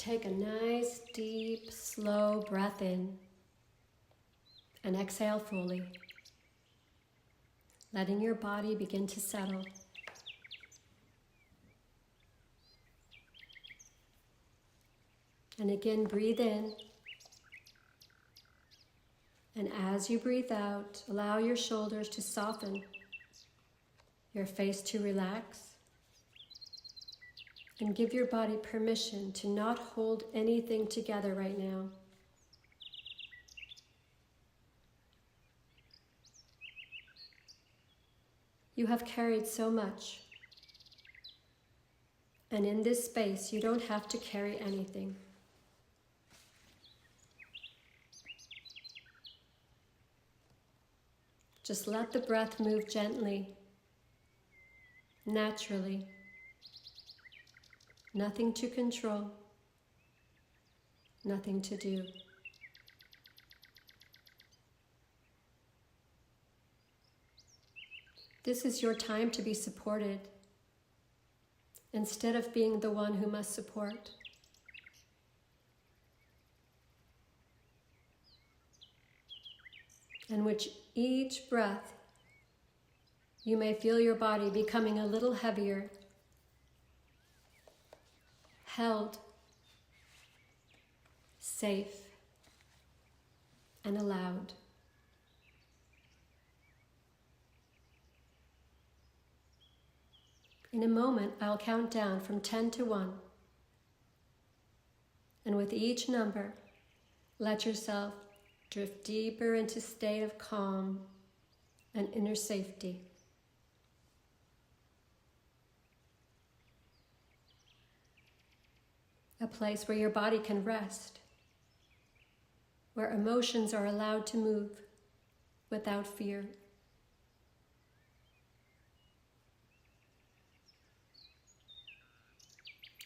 take a nice, deep, slow breath in and exhale fully, letting your body begin to settle. And again, breathe in. And as you breathe out, allow your shoulders to soften, your face to relax, and give your body permission to not hold anything together right now. You have carried so much, and in this space, you don't have to carry anything. Just let the breath move gently, naturally. Nothing to control, nothing to do. This is your time to be supported, instead of being the one who must support. And with each breath, you may feel your body becoming a little heavier, held, safe, and allowed. In a moment, I'll count down from 10 to 1. And with each number, let yourself drift deeper into a state of calm and inner safety. A place where your body can rest, where emotions are allowed to move without fear.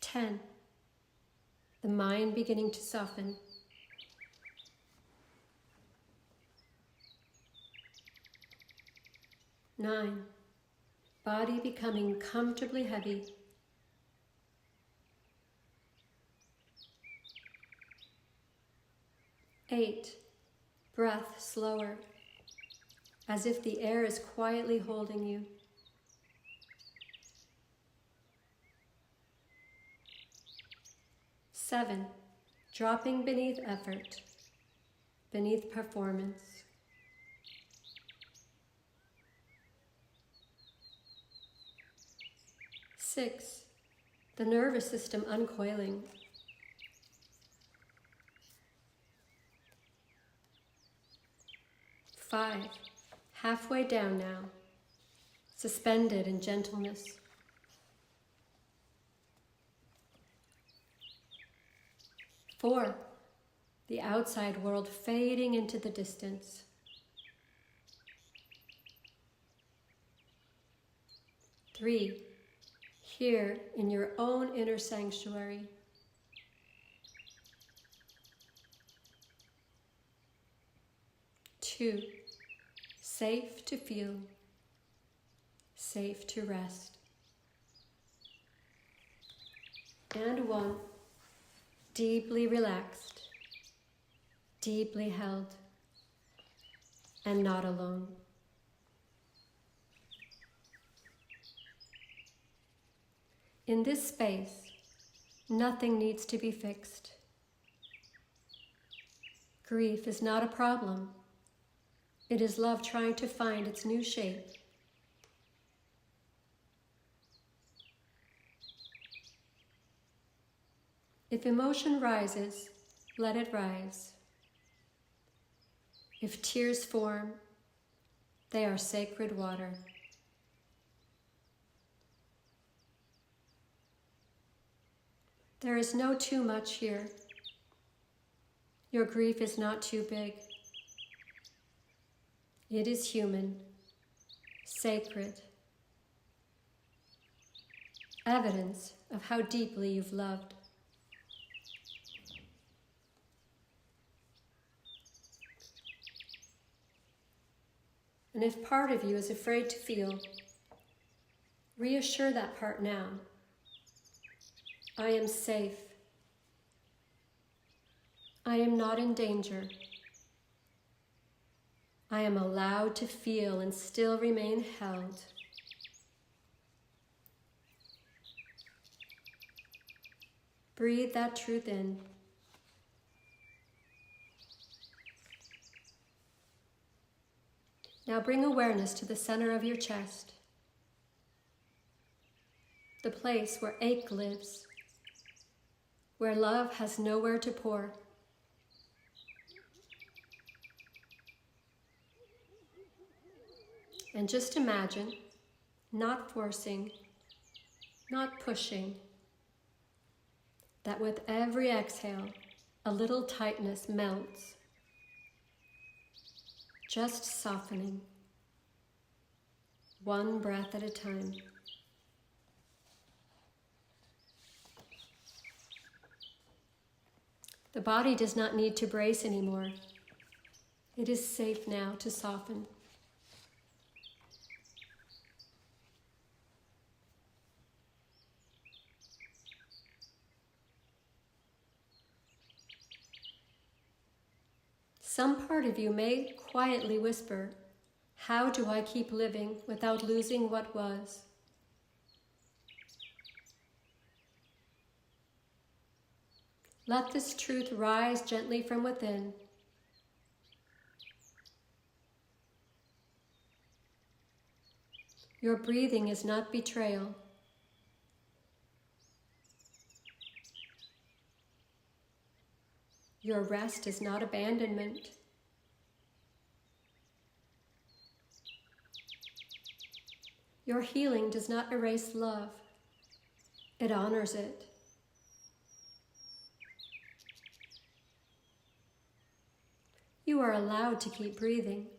10, the mind beginning to soften. 9, body becoming comfortably heavy. 8, breath slower, as if the air is quietly holding you. 7, dropping beneath effort, beneath performance. 6, the nervous system uncoiling. 5, halfway down now, suspended in gentleness. 4, the outside world fading into the distance. 3, here in your own inner sanctuary. 2, safe to feel, safe to rest. And 1, deeply relaxed, deeply held, and not alone. In this space, nothing needs to be fixed. Grief is not a problem. It is love trying to find its new shape. If emotion rises, let it rise. If tears form, they are sacred water. There is no too much here. Your grief is not too big. It is human, sacred, evidence of how deeply you've loved. And if part of you is afraid to feel, reassure that part now. I am safe. I am not in danger. I am allowed to feel and still remain held. Breathe that truth in. Now bring awareness to the center of your chest, the place where ache lives, where love has nowhere to pour. And just imagine, not forcing, not pushing, that with every exhale, a little tightness melts, just softening, one breath at a time. The body does not need to brace anymore. It is safe now to soften. Some part of you may quietly whisper, "How do I keep living without losing what was?" Let this truth rise gently from within. Your breathing is not betrayal. Your rest is not abandonment. Your healing does not erase love. It honors it. You are allowed to keep breathing.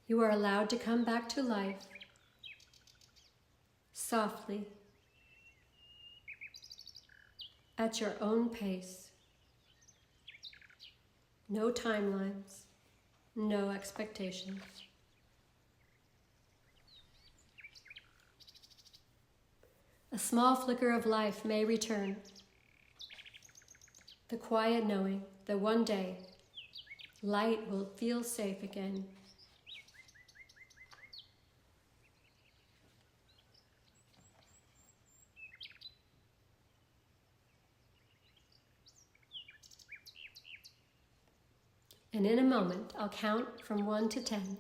You are allowed to come back to life, softly, at your own pace. No timelines, no expectations. A small flicker of life may return. The quiet knowing that one day light will feel safe again. And in a moment, I'll count from 1 to 10,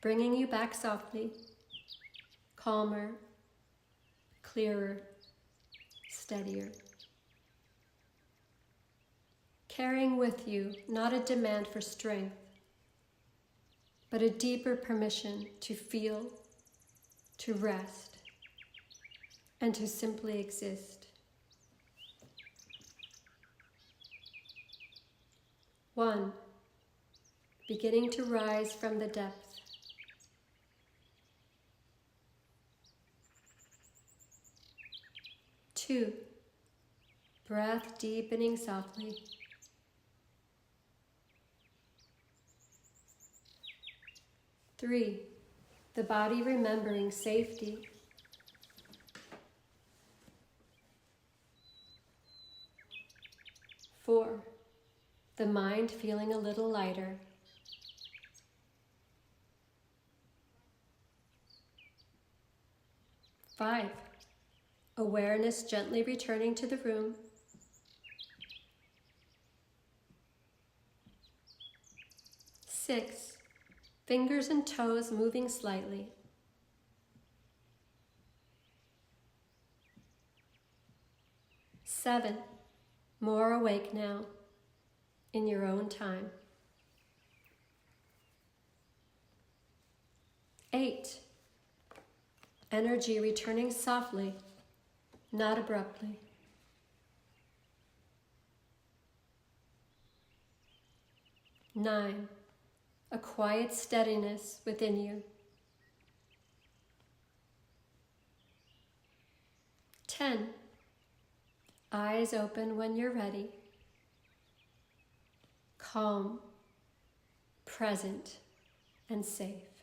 bringing you back softly, calmer, clearer, steadier. Carrying with you not a demand for strength, but a deeper permission to feel, to rest, and to simply exist. 1, beginning to rise from the depths. 2, breath deepening softly. 3, the body remembering safety. 4, the mind feeling a little lighter. 5, awareness gently returning to the room. 6, fingers and toes moving slightly. 7, more awake now, in your own time. 8, energy returning softly, not abruptly. 9, a quiet steadiness within you. 10, eyes open when you're ready. Calm, present, and safe.